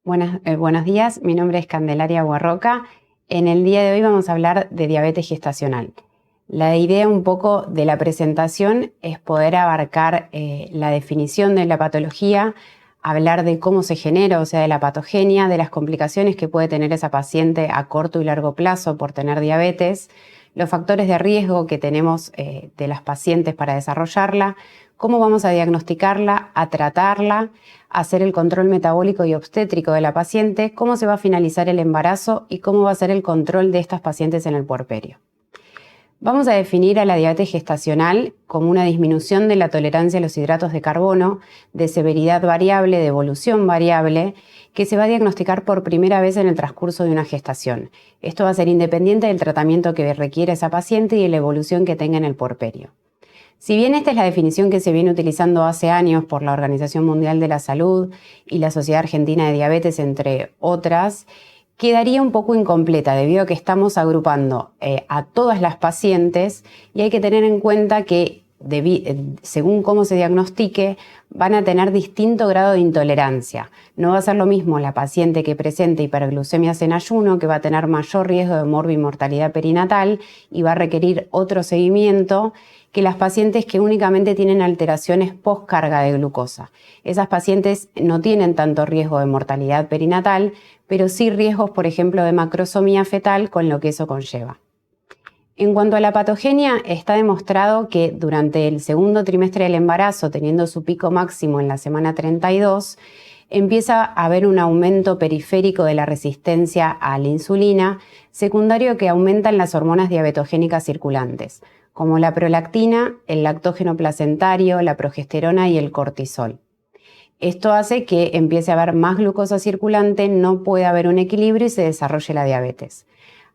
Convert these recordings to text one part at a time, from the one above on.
Buenos días, mi nombre es Candelaria Guarroca. En el día de hoy vamos a hablar de diabetes gestacional. La idea un poco de la presentación es poder abarcar la definición de la patología, hablar de cómo se genera, o sea, de la patogenia, de las complicaciones que puede tener esa paciente a corto y largo plazo por tener diabetes, los factores de riesgo que tenemos de las pacientes para desarrollarla, cómo vamos a diagnosticarla, a tratarla, hacer el control metabólico y obstétrico de la paciente, cómo se va a finalizar el embarazo y cómo va a ser el control de estas pacientes en el puerperio. Vamos a definir a la diabetes gestacional como una disminución de la tolerancia a los hidratos de carbono, de severidad variable, de evolución variable, que se va a diagnosticar por primera vez en el transcurso de una gestación. Esto va a ser independiente del tratamiento que requiere esa paciente y de la evolución que tenga en el puerperio. Si bien esta es la definición que se viene utilizando hace años por la Organización Mundial de la Salud y la Sociedad Argentina de Diabetes, entre otras, quedaría un poco incompleta debido a que estamos agrupando a todas las pacientes y hay que tener en cuenta que según cómo se diagnostique van a tener distinto grado de intolerancia. No va a ser lo mismo la paciente que presente hiperglucemias en ayuno, que va a tener mayor riesgo de morbimortalidad perinatal y va a requerir otro seguimiento, que las pacientes que únicamente tienen alteraciones post-carga de glucosa. Esas pacientes no tienen tanto riesgo de mortalidad perinatal, pero sí riesgos, por ejemplo, de macrosomía fetal con lo que eso conlleva. En cuanto a la patogenia, está demostrado que durante el segundo trimestre del embarazo, teniendo su pico máximo en la semana 32, empieza a haber un aumento periférico de la resistencia a la insulina, secundario que aumentan las hormonas diabetogénicas circulantes, como la prolactina, el lactógeno placentario, la progesterona y el cortisol. Esto hace que empiece a haber más glucosa circulante, no puede haber un equilibrio y se desarrolle la diabetes.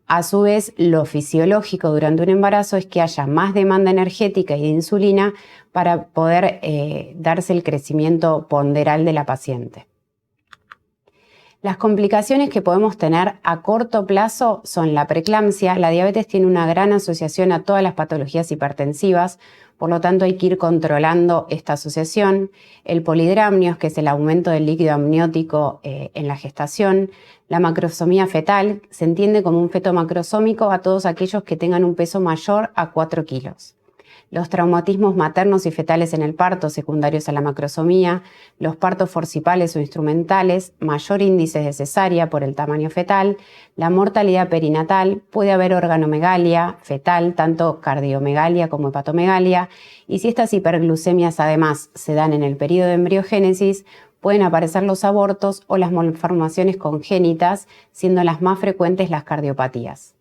A su vez, lo fisiológico durante un embarazo es que haya más demanda energética y de insulina para poder darse el crecimiento ponderal de la paciente. Las complicaciones que podemos tener a corto plazo son la preeclampsia. La diabetes tiene una gran asociación a todas las patologías hipertensivas, por lo tanto hay que ir controlando esta asociación. El polidramnios, que es el aumento del líquido amniótico en la gestación. La macrosomía fetal, se entiende como un feto macrosómico a todos aquellos que tengan un peso mayor a 4 kilos. Los traumatismos maternos y fetales en el parto, secundarios a la macrosomía, los partos forcipales o instrumentales, mayor índice de cesárea por el tamaño fetal, la mortalidad perinatal, puede haber organomegalia fetal, tanto cardiomegalia como hepatomegalia, y si estas hiperglucemias además se dan en el periodo de embriogénesis, pueden aparecer los abortos o las malformaciones congénitas, siendo las más frecuentes las cardiopatías.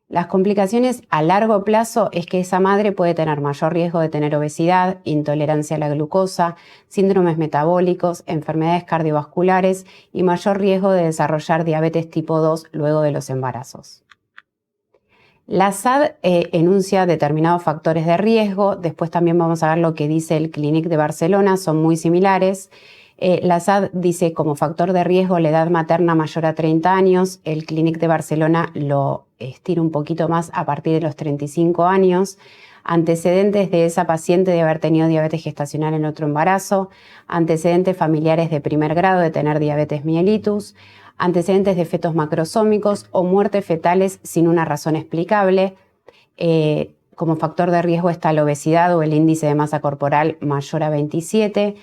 Las complicaciones a largo plazo es que esa madre puede tener mayor riesgo de tener obesidad, intolerancia a la glucosa, síndromes metabólicos, enfermedades cardiovasculares y mayor riesgo de desarrollar diabetes tipo 2 luego de los embarazos. La SAD enuncia determinados factores de riesgo, después también vamos a ver lo que dice el Clinic de Barcelona, son muy similares. La SAD dice como factor de riesgo la edad materna mayor a 30 años, el Clinic de Barcelona lo estira un poquito más a partir de los 35 años, antecedentes de esa paciente de haber tenido diabetes gestacional en otro embarazo, antecedentes familiares de primer grado de tener diabetes mellitus, antecedentes de fetos macrosómicos o muertes fetales sin una razón explicable. Como factor de riesgo está la obesidad o el índice de masa corporal mayor a 27,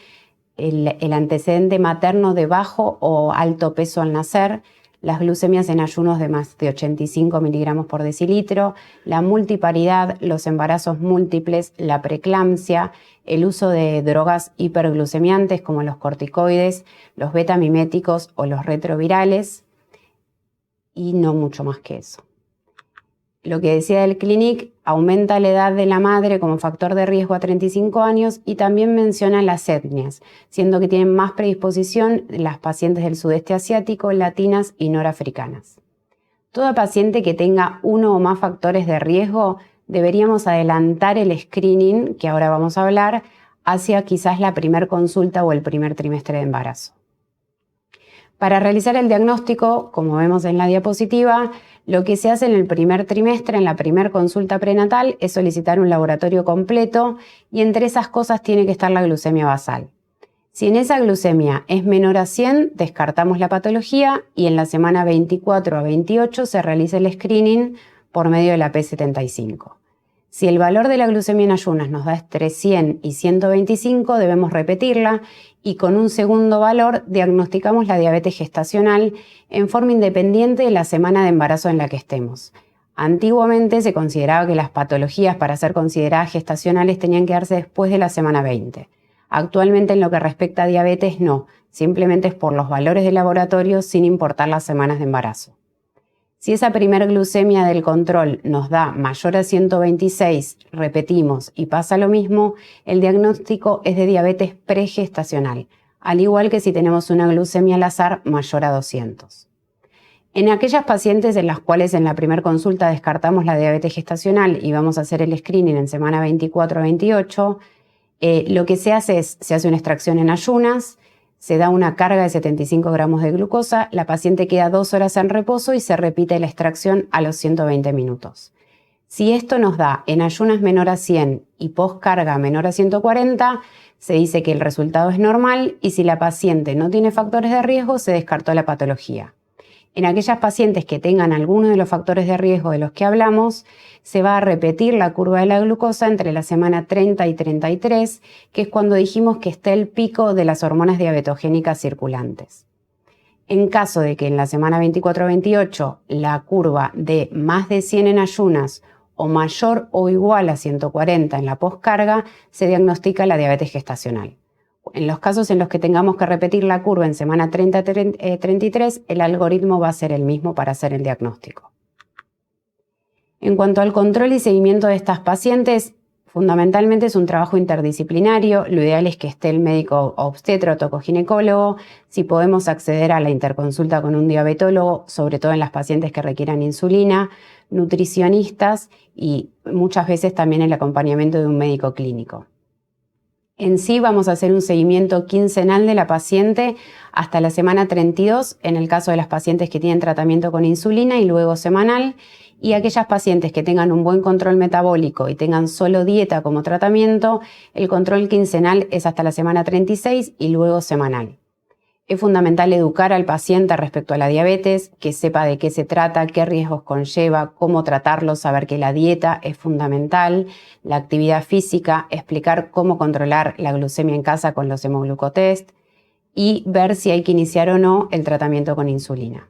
el antecedente materno de bajo o alto peso al nacer, las glucemias en ayunos de más de 85 miligramos por decilitro, la multiparidad, los embarazos múltiples, la preeclampsia, el uso de drogas hiperglucemiantes como los corticoides, los betamiméticos o los retrovirales y no mucho más que eso. Lo que decía del Clinic, aumenta la edad de la madre como factor de riesgo a 35 años y también menciona las etnias, siendo que tienen más predisposición las pacientes del sudeste asiático, latinas y norafricanas. Toda paciente que tenga uno o más factores de riesgo, deberíamos adelantar el screening, que ahora vamos a hablar, hacia quizás la primer consulta o el primer trimestre de embarazo. Para realizar el diagnóstico, como vemos en la diapositiva, lo que se hace en el primer trimestre, en la primera consulta prenatal, es solicitar un laboratorio completo y entre esas cosas tiene que estar la glucemia basal. Si en esa glucemia es menor a 100, descartamos la patología y en la semana 24 a 28 se realiza el screening por medio de la P75. Si el valor de la glucemia en ayunas nos da entre 100 y 125, debemos repetirla y con un segundo valor diagnosticamos la diabetes gestacional en forma independiente de la semana de embarazo en la que estemos. Antiguamente se consideraba que las patologías para ser consideradas gestacionales tenían que darse después de la semana 20. Actualmente en lo que respecta a diabetes no, simplemente es por los valores de laboratorio sin importar las semanas de embarazo. Si esa primer glucemia del control nos da mayor a 126, repetimos y pasa lo mismo, el diagnóstico es de diabetes pregestacional, al igual que si tenemos una glucemia al azar mayor a 200. En aquellas pacientes en las cuales en la primera consulta descartamos la diabetes gestacional y vamos a hacer el screening en semana 24 a 28, lo que se hace es, se hace una extracción en ayunas, se da una carga de 75 gramos de glucosa, la paciente queda 2 horas en reposo y se repite la extracción a los 120 minutos. Si esto nos da en ayunas menor a 100 y postcarga menor a 140, se dice que el resultado es normal y si la paciente no tiene factores de riesgo, se descartó la patología. En aquellas pacientes que tengan alguno de los factores de riesgo de los que hablamos, se va a repetir la curva de la glucosa entre la semana 30 y 33, que es cuando dijimos que está el pico de las hormonas diabetogénicas circulantes. En caso de que en la semana 24-28 la curva de más de 100 en ayunas o mayor o igual a 140 en la postcarga, se diagnostica la diabetes gestacional. En los casos en los que tengamos que repetir la curva en semana 30-33, el algoritmo va a ser el mismo para hacer el diagnóstico. En cuanto al control y seguimiento de estas pacientes, fundamentalmente es un trabajo interdisciplinario. Lo ideal es que esté el médico obstetra o tocoginecólogo. Si podemos acceder a la interconsulta con un diabetólogo, sobre todo en las pacientes que requieran insulina, nutricionistas y muchas veces también el acompañamiento de un médico clínico. En sí vamos a hacer un seguimiento quincenal de la paciente hasta la semana 32 en el caso de las pacientes que tienen tratamiento con insulina y luego semanal, y aquellas pacientes que tengan un buen control metabólico y tengan solo dieta como tratamiento, el control quincenal es hasta la semana 36 y luego semanal. Es fundamental educar al paciente respecto a la diabetes, que sepa de qué se trata, qué riesgos conlleva, cómo tratarlo, saber que la dieta es fundamental, la actividad física, explicar cómo controlar la glucemia en casa con los hemoglucotest y ver si hay que iniciar o no el tratamiento con insulina.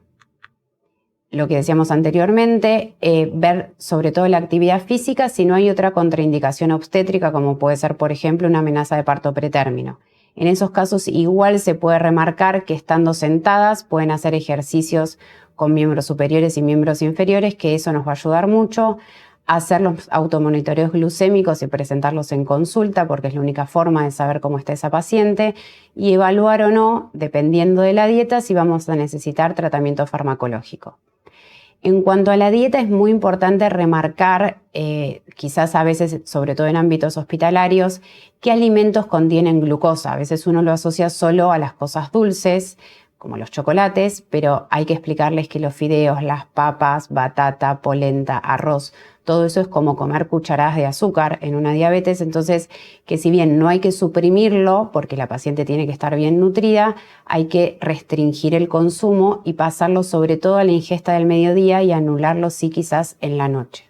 Lo que decíamos anteriormente, ver sobre todo la actividad física si no hay otra contraindicación obstétrica como puede ser, por ejemplo, una amenaza de parto pretérmino. En esos casos igual se puede remarcar que estando sentadas pueden hacer ejercicios con miembros superiores y miembros inferiores, que eso nos va a ayudar mucho. Hacer los automonitoreos glucémicos y presentarlos en consulta, porque es la única forma de saber cómo está esa paciente, y evaluar o no, dependiendo de la dieta, si vamos a necesitar tratamiento farmacológico. En cuanto a la dieta, es muy importante remarcar, quizás a veces, sobre todo en ámbitos hospitalarios, qué alimentos contienen glucosa. A veces uno lo asocia solo a las cosas dulces, como los chocolates, pero hay que explicarles que los fideos, las papas, batata, polenta, arroz, todo eso es como comer cucharadas de azúcar en una diabetes, entonces que si bien no hay que suprimirlo porque la paciente tiene que estar bien nutrida, hay que restringir el consumo y pasarlo sobre todo a la ingesta del mediodía y anularlo sí quizás en la noche.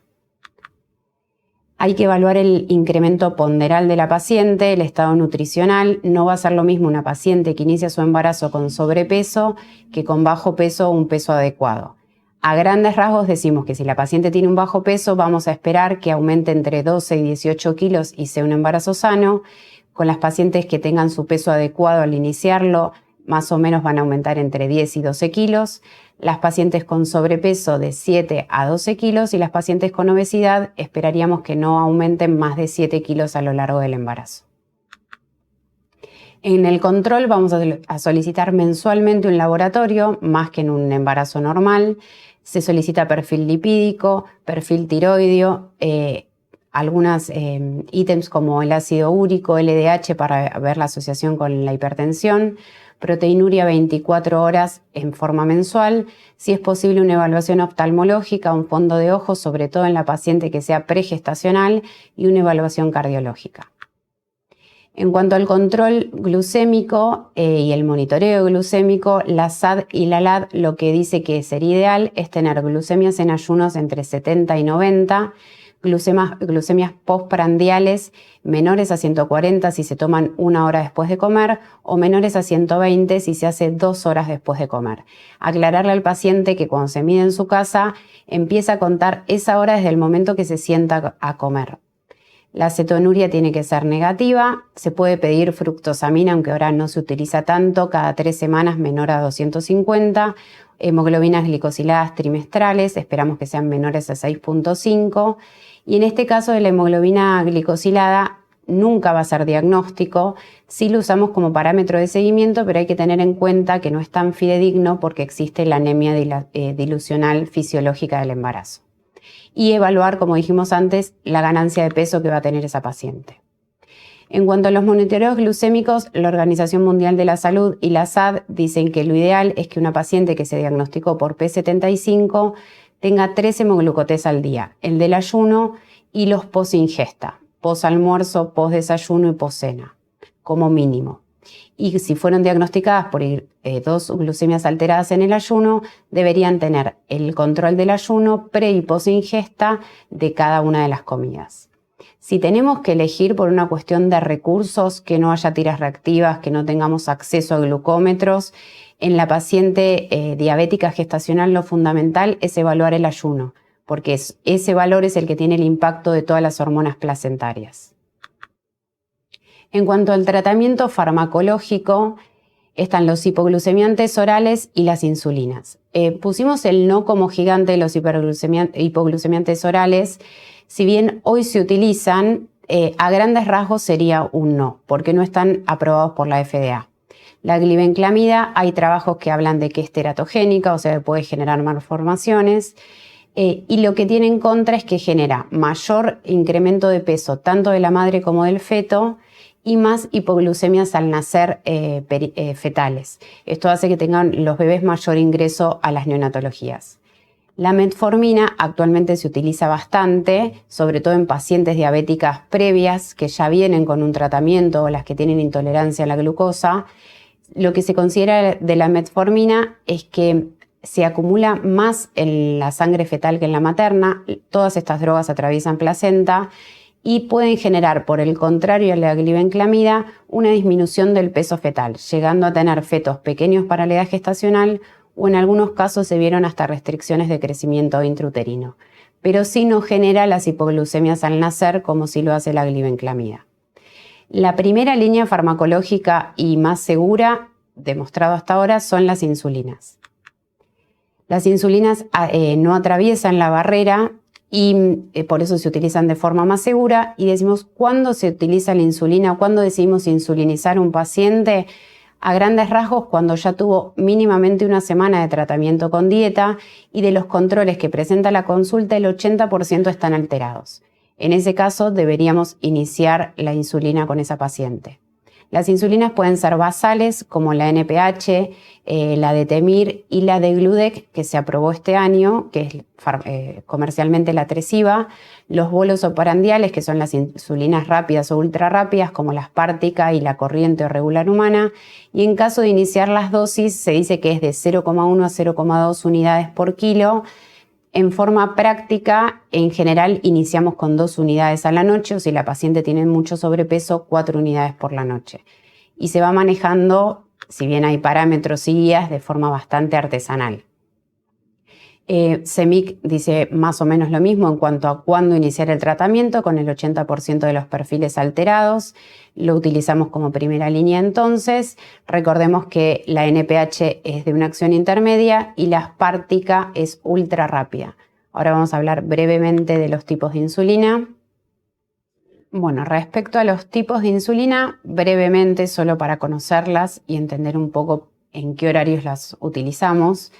Hay que evaluar el incremento ponderal de la paciente, el estado nutricional. No va a ser lo mismo una paciente que inicia su embarazo con sobrepeso que con bajo peso o un peso adecuado. A grandes rasgos decimos que si la paciente tiene un bajo peso, vamos a esperar que aumente entre 12 y 18 kilos y sea un embarazo sano. Con las pacientes que tengan su peso adecuado al iniciarlo, más o menos van a aumentar entre 10 y 12 kilos. Las pacientes con sobrepeso de 7 a 12 kilos y las pacientes con obesidad esperaríamos que no aumenten más de 7 kilos a lo largo del embarazo. En el control vamos a solicitar mensualmente un laboratorio, más que en un embarazo normal. Se solicita perfil lipídico, perfil tiroideo, algunos ítems como el ácido úrico, LDH para ver la asociación con la hipertensión, proteinuria 24 horas en forma mensual, si es posible una evaluación oftalmológica, un fondo de ojos, sobre todo en la paciente que sea pregestacional, y una evaluación cardiológica. En cuanto al control glucémico y el monitoreo glucémico, la SAD y la LAD lo que dice que sería ideal es tener glucemias en ayunos entre 70 y 90, glucemias postprandiales menores a 140 si se toman 1 hora después de comer o menores a 120 si se hace 2 horas después de comer. Aclararle al paciente que cuando se mide en su casa empieza a contar esa hora desde el momento que se sienta a comer. La cetonuria tiene que ser negativa, se puede pedir fructosamina, aunque ahora no se utiliza tanto, cada 3 semanas menor a 250, hemoglobinas glicosiladas trimestrales, esperamos que sean menores a 6.5, y en este caso de la hemoglobina glicosilada nunca va a ser diagnóstico, sí lo usamos como parámetro de seguimiento, pero hay que tener en cuenta que no es tan fidedigno porque existe la anemia dilucional fisiológica del embarazo. Y evaluar, como dijimos antes, la ganancia de peso que va a tener esa paciente. En cuanto a los monitoreos glucémicos, la Organización Mundial de la Salud y la SAD dicen que lo ideal es que una paciente que se diagnosticó por P75 tenga 3 hemoglucotés al día, el del ayuno y los post-ingesta, post-almuerzo, post-desayuno y post-cena, como mínimo. Y si fueron diagnosticadas por 2 glucemias alteradas en el ayuno, deberían tener el control del ayuno pre y post ingesta de cada una de las comidas. Si tenemos que elegir por una cuestión de recursos, que no haya tiras reactivas, que no tengamos acceso a glucómetros, en la paciente diabética gestacional lo fundamental es evaluar el ayuno, porque ese valor es el que tiene el impacto de todas las hormonas placentarias. En cuanto al tratamiento farmacológico, están los hipoglucemiantes orales y las insulinas. Pusimos el no como gigante de los hipoglucemiantes orales. Si bien hoy se utilizan, a grandes rasgos sería un no, porque no están aprobados por la FDA. La glibenclamida, hay trabajos que hablan de que es teratogénica, o sea, que puede generar malformaciones. Y lo que tiene en contra es que genera mayor incremento de peso tanto de la madre como del feto y más hipoglucemias al nacer fetales. Esto hace que tengan los bebés mayor ingreso a las neonatologías. La metformina actualmente se utiliza bastante, sobre todo en pacientes diabéticas previas que ya vienen con un tratamiento o las que tienen intolerancia a la glucosa. Lo que se considera de la metformina es que se acumula más en la sangre fetal que en la materna. Todas estas drogas atraviesan placenta y pueden generar, por el contrario a la glibenclamida, una disminución del peso fetal, llegando a tener fetos pequeños para la edad gestacional o en algunos casos se vieron hasta restricciones de crecimiento intrauterino. Pero sí no genera las hipoglucemias al nacer como sí lo hace la glibenclamida. La primera línea farmacológica y más segura, demostrado hasta ahora, son las insulinas. Las insulinas no atraviesan la barrera y por eso se utilizan de forma más segura. Y decimos, ¿cuándo se utiliza la insulina? ¿Cuándo decidimos insulinizar a un paciente? A grandes rasgos, cuando ya tuvo mínimamente 1 semana de tratamiento con dieta y de los controles que presenta la consulta, el 80% están alterados. En ese caso, deberíamos iniciar la insulina con esa paciente. Las insulinas pueden ser basales, como la NPH, la de Temir y la de Gludec, que se aprobó este año, que es comercialmente la Tresiba, los bolos operandiales, que son las insulinas rápidas o ultra rápidas, como la Spártica y la corriente o regular humana, y en caso de iniciar las dosis, se dice que es de 0,1 a 0,2 unidades por kilo. En forma práctica, en general, iniciamos con 2 unidades a la noche o si la paciente tiene mucho sobrepeso, 4 unidades por la noche. Y se va manejando, si bien hay parámetros y guías, de forma bastante artesanal. CEMIC dice más o menos lo mismo en cuanto a cuándo iniciar el tratamiento, con el 80% de los perfiles alterados. Lo utilizamos como primera línea entonces. Recordemos que la NPH es de una acción intermedia y la Spártica es ultra rápida. Ahora vamos a hablar brevemente de los tipos de insulina. Bueno, respecto a los tipos de insulina, brevemente, solo para conocerlas y entender un poco en qué horarios las utilizamos.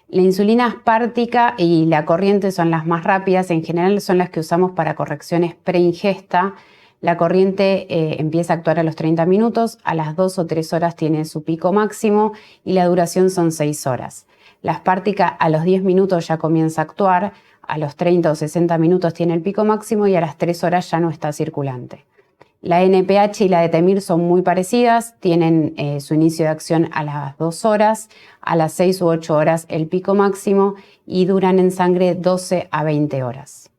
La insulina Spártica y la corriente son las más rápidas, en general son las que usamos para correcciones pre-ingesta. La corriente empieza a actuar a los 30 minutos, a las 2 o 3 horas tiene su pico máximo y la duración son 6 horas. La Spártica a los 10 minutos ya comienza a actuar, a los 30 o 60 minutos tiene el pico máximo y a las 3 horas ya no está circulante. La NPH y la Detemir son muy parecidas, tienen su inicio de acción a las 2 horas, a las 6 u 8 horas el pico máximo y duran en sangre 12 a 20 horas.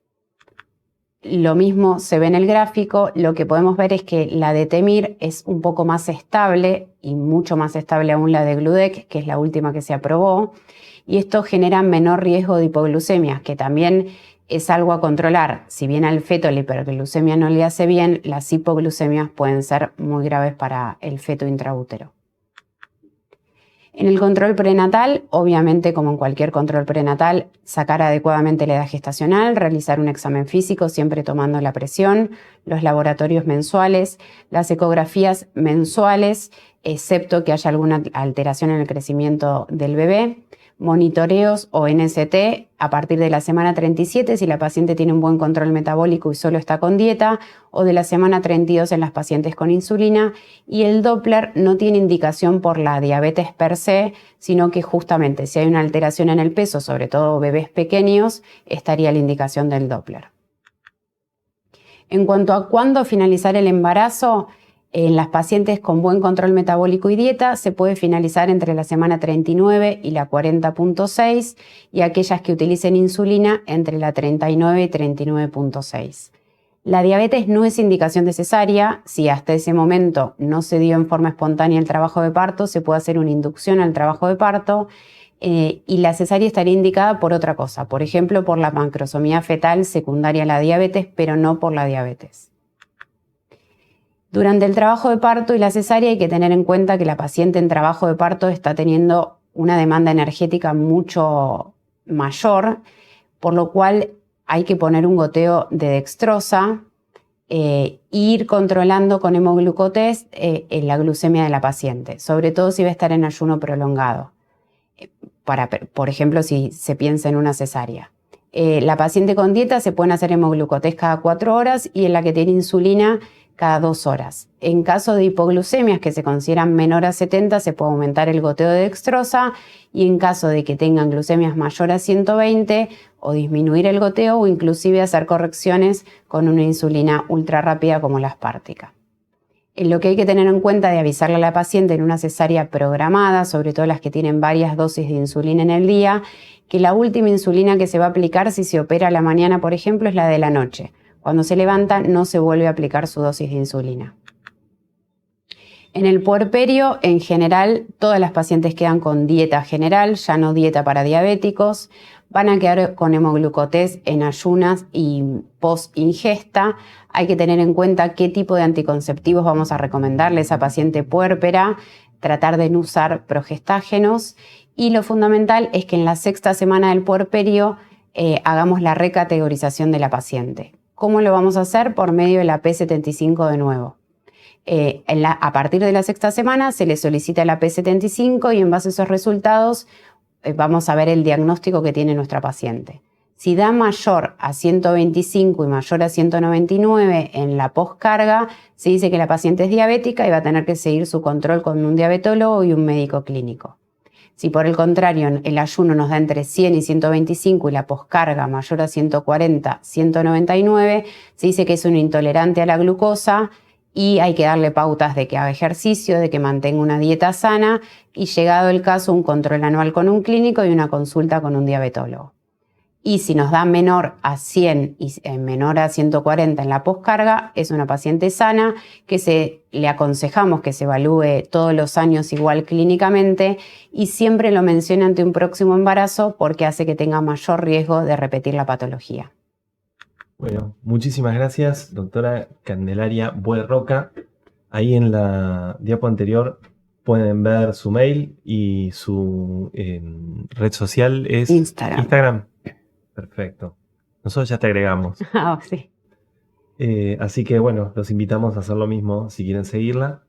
Lo mismo se ve en el gráfico, lo que podemos ver es que la Detemir es un poco más estable y mucho más estable aún la de Gludec, que es la última que se aprobó, y esto genera menor riesgo de hipoglucemia, que también es algo a controlar. Si bien al feto la hiperglucemia no le hace bien, las hipoglucemias pueden ser muy graves para el feto intraútero. En el control prenatal, obviamente como en cualquier control prenatal, sacar adecuadamente la edad gestacional, realizar un examen físico siempre tomando la presión, los laboratorios mensuales, las ecografías mensuales, excepto que haya alguna alteración en el crecimiento del bebé, monitoreos o NST a partir de la semana 37 si la paciente tiene un buen control metabólico y solo está con dieta, o de la semana 32 en las pacientes con insulina, y el Doppler no tiene indicación por la diabetes per se, sino que justamente si hay una alteración en el peso, sobre todo bebés pequeños, estaría la indicación del Doppler. En cuanto a cuándo finalizar el embarazo, en las pacientes con buen control metabólico y dieta se puede finalizar entre la semana 39 y la 40.6 y aquellas que utilicen insulina entre la 39 y 39.6. La diabetes no es indicación de cesárea. Si hasta ese momento no se dio en forma espontánea el trabajo de parto, se puede hacer una inducción al trabajo de parto y la cesárea estaría indicada por otra cosa, por ejemplo por la macrosomía fetal secundaria a la diabetes, pero no por la diabetes. Durante el trabajo de parto y la cesárea hay que tener en cuenta que la paciente en trabajo de parto está teniendo una demanda energética mucho mayor, por lo cual hay que poner un goteo de dextrosa e ir controlando con hemoglucotest la glucemia de la paciente, sobre todo si va a estar en ayuno prolongado, por ejemplo si se piensa en una cesárea. La paciente con dieta se pueden hacer hemoglucotest cada 4 horas y en la que tiene insulina cada 2 horas. En caso de hipoglucemias que se consideran menor a 70 se puede aumentar el goteo de dextrosa y en caso de que tengan glucemias mayor a 120 o disminuir el goteo o inclusive hacer correcciones con una insulina ultra rápida como la aspártica. Lo que hay que tener en cuenta de avisarle a la paciente en una cesárea programada, sobre todo las que tienen varias dosis de insulina en el día, que la última insulina que se va a aplicar si se opera a la mañana, por ejemplo, es la de la noche. Cuando se levanta no se vuelve a aplicar su dosis de insulina. En el puerperio, en general, todas las pacientes quedan con dieta general, ya no dieta para diabéticos. Van a quedar con hemoglucotest en ayunas y post-ingesta. Hay que tener en cuenta qué tipo de anticonceptivos vamos a recomendarle a esa paciente puérpera, tratar de no usar progestágenos. Y lo fundamental es que en la 6ª semana del puerperio hagamos la recategorización de la paciente. ¿Cómo lo vamos a hacer? Por medio de la P75 de nuevo. A partir de la 6ª semana se le solicita la P75 y en base a esos resultados vamos a ver el diagnóstico que tiene nuestra paciente. Si da mayor a 125 y mayor a 199 en la postcarga, se dice que la paciente es diabética y va a tener que seguir su control con un diabetólogo y un médico clínico. Si por el contrario el ayuno nos da entre 100 y 125 y la poscarga mayor a 140, 199, se dice que es un intolerante a la glucosa y hay que darle pautas de que haga ejercicio, de que mantenga una dieta sana y llegado el caso un control anual con un clínico y una consulta con un diabetólogo. Y si nos da menor a 100 y menor a 140 en la poscarga, es una paciente sana que le aconsejamos que se evalúe todos los años igual clínicamente y siempre lo menciona ante un próximo embarazo porque hace que tenga mayor riesgo de repetir la patología. Bueno, muchísimas gracias, doctora Candelaria Buerroca. Ahí en la diapo anterior pueden ver su mail y su red social es Instagram. Perfecto. Nosotros ya te agregamos. Sí. Así que bueno, los invitamos a hacer lo mismo si quieren seguirla.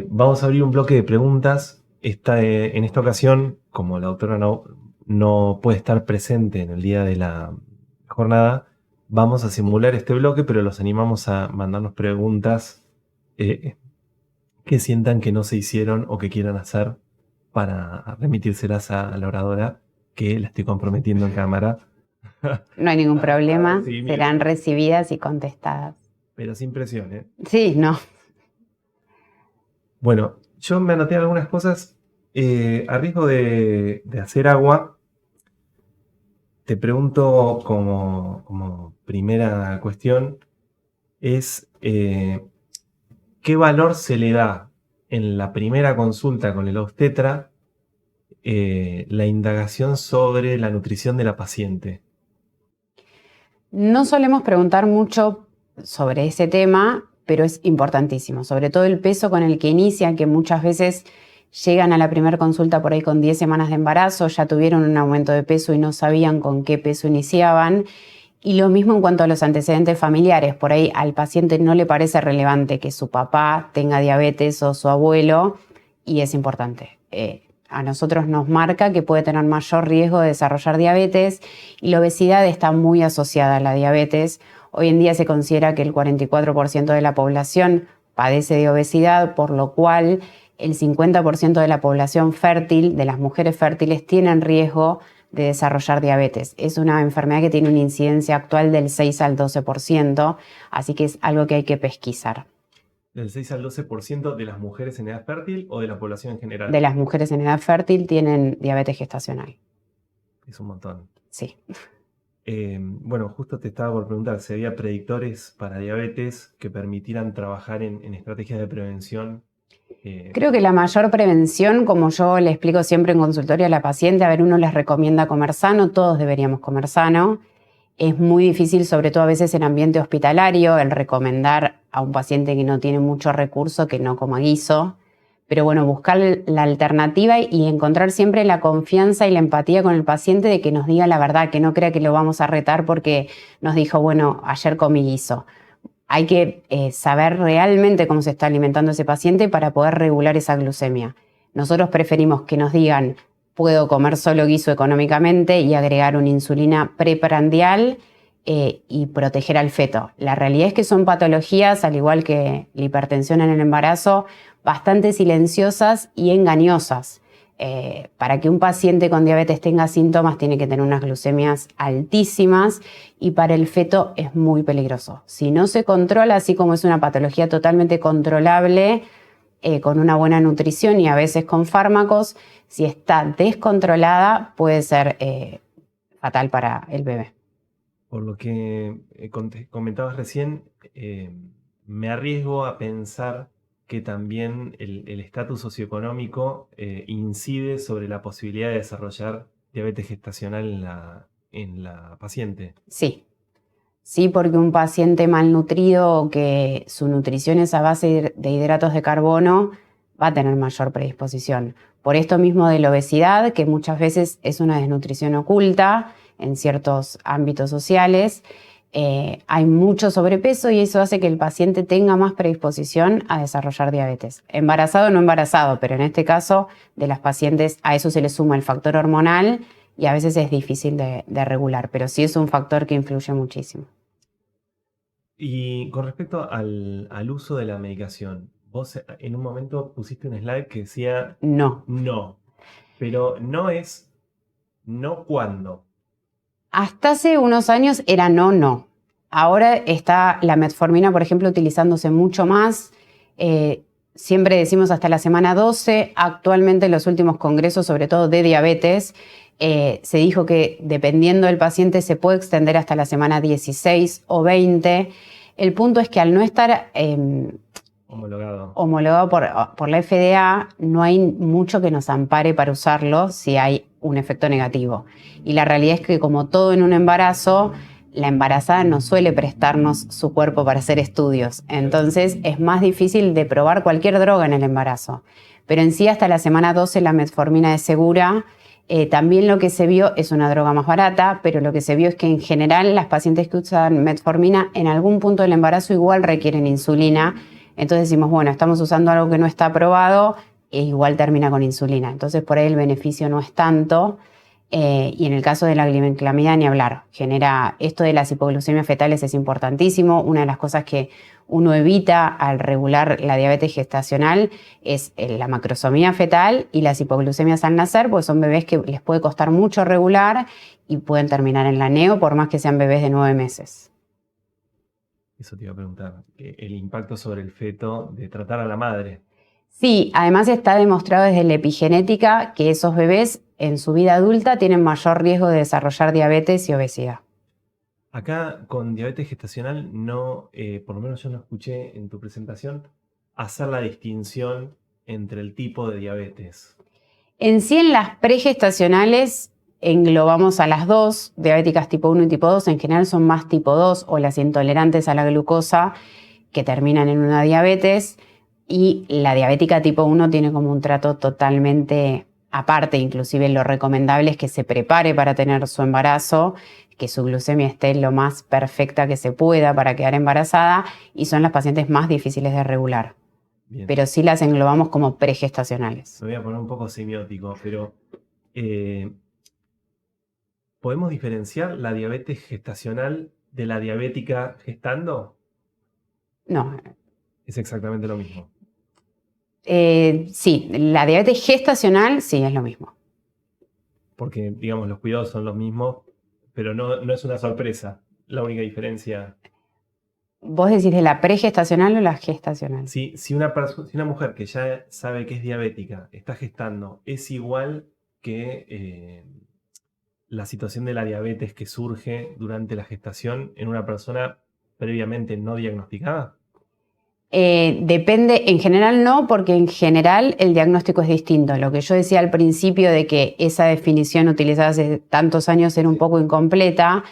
Vamos a abrir un bloque de preguntas. En esta ocasión, como la doctora no puede estar presente en el día de la jornada, vamos a simular este bloque, pero los animamos a mandarnos preguntas que sientan que no se hicieron o que quieran hacer para remitírselas a la oradora, que la estoy comprometiendo en cámara. No hay ningún problema, Sí, serán recibidas y contestadas. pero sin presión, ¿eh? Sí, no. Bueno, yo me anoté algunas cosas. A riesgo de hacer agua, te pregunto como primera cuestión, es ¿qué valor se le da en la primera consulta con el obstetra la indagación sobre la nutrición de la paciente? No solemos preguntar mucho sobre ese tema, pero es importantísimo, sobre todo el peso con el que inician, que muchas veces llegan a la primera consulta por ahí con 10 semanas de embarazo, ya tuvieron un aumento de peso y no sabían con qué peso iniciaban. Y lo mismo en cuanto a los antecedentes familiares. Por ahí al paciente no le parece relevante que su papá tenga diabetes o su abuelo, y es importante. A nosotros nos marca que puede tener mayor riesgo de desarrollar diabetes, y la obesidad está muy asociada a la diabetes. Hoy en día se considera que el 44% de la población padece de obesidad, por lo cual el 50% de la población fértil, de las mujeres fértiles, tienen riesgo de desarrollar diabetes. Es una enfermedad que tiene una incidencia actual del 6 al 12%, así que es algo que hay que pesquisar. ¿Del 6 al 12% de las mujeres en edad fértil o de la población en general? De las mujeres en edad fértil tienen diabetes gestacional. Es un montón. Sí. Bueno, justo te estaba por preguntar si había predictores para diabetes que permitieran trabajar en estrategias de prevención. Creo que la mayor prevención, como yo le explico siempre en consultorio a la paciente, a ver, uno les recomienda comer sano, todos deberíamos comer sano. Es muy difícil, sobre todo a veces en ambiente hospitalario, el recomendar a un paciente que no tiene mucho recurso que no coma guiso. Pero bueno, buscar la alternativa y encontrar siempre la confianza y la empatía con el paciente de que nos diga la verdad, que no crea que lo vamos a retar porque nos dijo, bueno, ayer comí guiso. Hay que saber realmente cómo se está alimentando ese paciente para poder regular esa glucemia. Nosotros preferimos que nos digan, puedo comer solo guiso económicamente y agregar una insulina preprandial y proteger al feto. La realidad es que son patologías, al igual que la hipertensión en el embarazo, bastante silenciosas y engañosas. Para que un paciente con diabetes tenga síntomas tiene que tener unas glucemias altísimas, y para el feto es muy peligroso. Si no se controla, así como es una patología totalmente controlable con una buena nutrición y a veces con fármacos, si está descontrolada puede ser fatal para el bebé. Por lo que comentabas recién, me arriesgo a pensar que también el estatus socioeconómico incide sobre la posibilidad de desarrollar diabetes gestacional en la paciente. Sí, sí, porque un paciente malnutrido o que su nutrición es a base de hidratos de carbono va a tener mayor predisposición. Por esto mismo de la obesidad, que muchas veces es una desnutrición oculta en ciertos ámbitos sociales, hay mucho sobrepeso y eso hace que el paciente tenga más predisposición a desarrollar diabetes. Embarazado o no embarazado, pero en este caso de las pacientes a eso se le suma el factor hormonal y a veces es difícil de regular, pero sí es un factor que influye muchísimo. Y con respecto al uso de la medicación, vos en un momento pusiste un slide que decía No. no, pero no es no cuándo. Hasta hace unos años era no. Ahora está la metformina, por ejemplo, utilizándose mucho más. Siempre decimos hasta la semana 12. Actualmente en los últimos congresos, sobre todo de diabetes, se dijo que dependiendo del paciente se puede extender hasta la semana 16 o 20. El punto es que al no estar homologado por la FDA, no hay mucho que nos ampare para usarlo si hay un efecto negativo. Y la realidad es que, como todo en un embarazo, la embarazada no suele prestarnos su cuerpo para hacer estudios. Entonces es más difícil de probar cualquier droga en el embarazo. Pero en sí, hasta la semana 12 la metformina es segura. También lo que se vio es una droga más barata, pero lo que se vio es que en general las pacientes que usan metformina en algún punto del embarazo igual requieren insulina. Entonces decimos, bueno, estamos usando algo que no está aprobado e igual termina con insulina. Entonces por ahí el beneficio no es tanto. Y en el caso de la glibenclamida ni hablar. Genera esto de las hipoglucemias fetales, es importantísimo. Una de las cosas que uno evita al regular la diabetes gestacional es la macrosomía fetal y las hipoglucemias al nacer, porque son bebés que les puede costar mucho regular y pueden terminar en la neo por más que sean bebés de 9 meses. Eso te iba a preguntar. El impacto sobre el feto de tratar a la madre. Sí, además está demostrado desde la epigenética que esos bebés en su vida adulta tienen mayor riesgo de desarrollar diabetes y obesidad. Acá con diabetes gestacional no, por lo menos yo no escuché en tu presentación, hacer la distinción entre el tipo de diabetes. En sí, en las pregestacionales englobamos a las dos, diabéticas tipo 1 y tipo 2, en general son más tipo 2 o las intolerantes a la glucosa que terminan en una diabetes, y la diabética tipo 1 tiene como un trato totalmente aparte, inclusive lo recomendable es que se prepare para tener su embarazo, que su glucemia esté lo más perfecta que se pueda para quedar embarazada, y son las pacientes más difíciles de regular. Bien. Pero sí las englobamos como pregestacionales. Me voy a poner un poco semiótico, pero ¿podemos diferenciar la diabetes gestacional de la diabética gestando? No, Es exactamente lo mismo. sí, la diabetes gestacional sí es lo mismo. Porque, digamos, los cuidados son los mismos, pero no es una sorpresa. La única diferencia. ¿Vos decís de la pregestacional o la gestacional? Si una mujer que ya sabe que es diabética está gestando, ¿es igual que la situación de la diabetes que surge durante la gestación en una persona previamente no diagnosticada? Depende, en general no, porque en general el diagnóstico es distinto. Lo que yo decía al principio de que esa definición utilizada hace tantos años era un poco incompleta,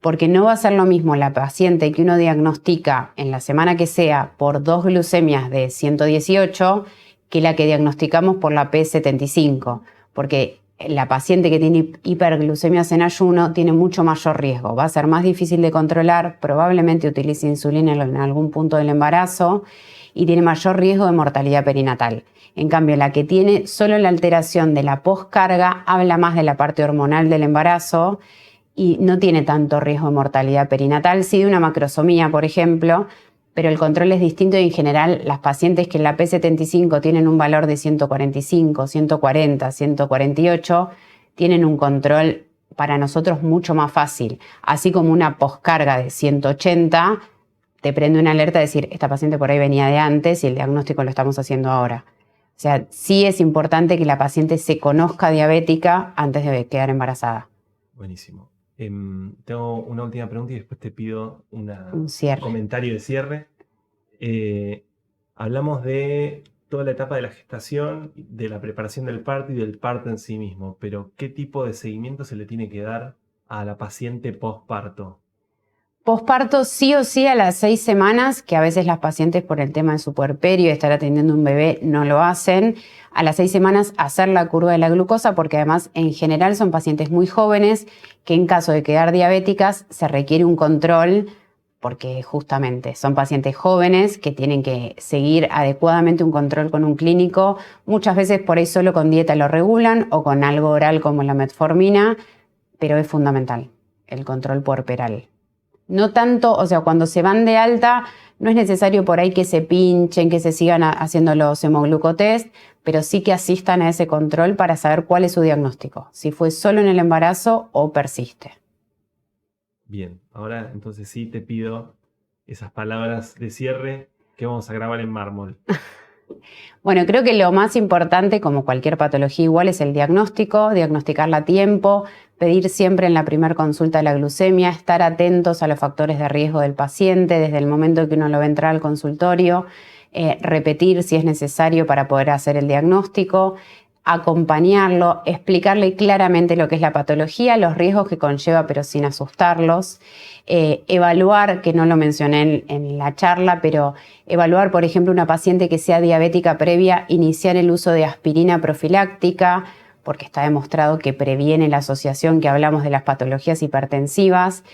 porque no va a ser lo mismo la paciente que uno diagnostica en la semana que sea por 2 glucemias de 118 que la que diagnosticamos por la P75, porque la paciente que tiene hiperglucemias en ayuno tiene mucho mayor riesgo, va a ser más difícil de controlar, probablemente utilice insulina en algún punto del embarazo y tiene mayor riesgo de mortalidad perinatal. En cambio, la que tiene solo la alteración de la poscarga habla más de la parte hormonal del embarazo y no tiene tanto riesgo de mortalidad perinatal, sí de una macrosomía, por ejemplo, pero el control es distinto y en general las pacientes que en la P75 tienen un valor de 145, 140, 148, tienen un control para nosotros mucho más fácil. Así como una poscarga de 180 te prende una alerta de decir, esta paciente por ahí venía de antes y el diagnóstico lo estamos haciendo ahora. O sea, sí es importante que la paciente se conozca diabética antes de quedar embarazada. Buenísimo. Tengo una última pregunta y después te pido un cierre. comentario de cierre. Hablamos de toda la etapa de la gestación, de la preparación del parto y del parto en sí mismo, pero ¿qué tipo de seguimiento se le tiene que dar a la paciente posparto? Posparto sí o sí a las 6 semanas, que a veces las pacientes por el tema de su puerperio y estar atendiendo un bebé no lo hacen. A las 6 semanas hacer la curva de la glucosa, porque además en general son pacientes muy jóvenes que en caso de quedar diabéticas se requiere un control, porque justamente son pacientes jóvenes que tienen que seguir adecuadamente un control con un clínico. Muchas veces por ahí solo con dieta lo regulan o con algo oral como la metformina, pero es fundamental el control puerperal. No tanto, o sea, cuando se van de alta, no es necesario por ahí que se pinchen, que se sigan haciendo los hemoglucotest, pero sí que asistan a ese control para saber cuál es su diagnóstico, si fue solo en el embarazo o persiste. Bien, ahora entonces sí te pido esas palabras de cierre que vamos a grabar en mármol. Bueno, creo que lo más importante, como cualquier patología igual, es el diagnóstico, diagnosticarla a tiempo, pedir siempre en la primera consulta la glucemia, estar atentos a los factores de riesgo del paciente desde el momento que uno lo ve entrar al consultorio, repetir si es necesario para poder hacer el diagnóstico, acompañarlo, explicarle claramente lo que es la patología, los riesgos que conlleva, pero sin asustarlos. Evaluar, que no lo mencioné en la charla, pero evaluar, por ejemplo, una paciente que sea diabética previa, iniciar el uso de aspirina profiláctica, porque está demostrado que previene la asociación que hablamos de las patologías hipertensivas.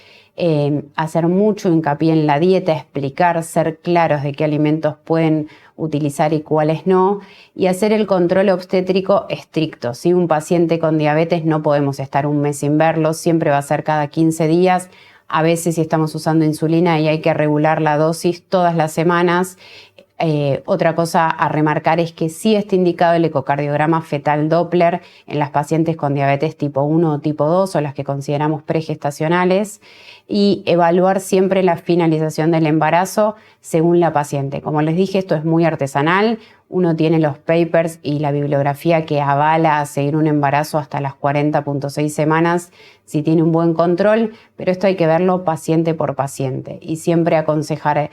Hacer mucho hincapié en la dieta, explicar, ser claros de qué alimentos pueden utilizar y cuáles no, y hacer el control obstétrico estricto. Si un paciente con diabetes no podemos estar un mes sin verlo, siempre va a ser cada 15 días. A veces si estamos usando insulina y hay que regular la dosis todas las semanas. Otra cosa a remarcar es que sí está indicado el ecocardiograma fetal Doppler en las pacientes con diabetes tipo 1 o tipo 2 o las que consideramos pregestacionales. y evaluar siempre la finalización del embarazo según la paciente. Como les dije, esto es muy artesanal. Uno tiene los papers y la bibliografía que avala seguir un embarazo hasta las 40.6 semanas si tiene un buen control, pero esto hay que verlo paciente por paciente y siempre aconsejar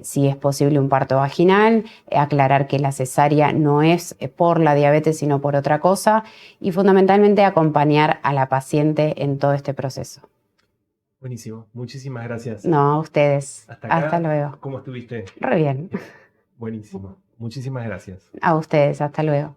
si es posible un parto vaginal, aclarar que la cesárea no es por la diabetes sino por otra cosa y fundamentalmente acompañar a la paciente en todo este proceso. Buenísimo, muchísimas gracias. No, a ustedes. Hasta acá, hasta luego. ¿cómo estuviste? Re bien. Buenísimo, muchísimas gracias. A ustedes, hasta luego.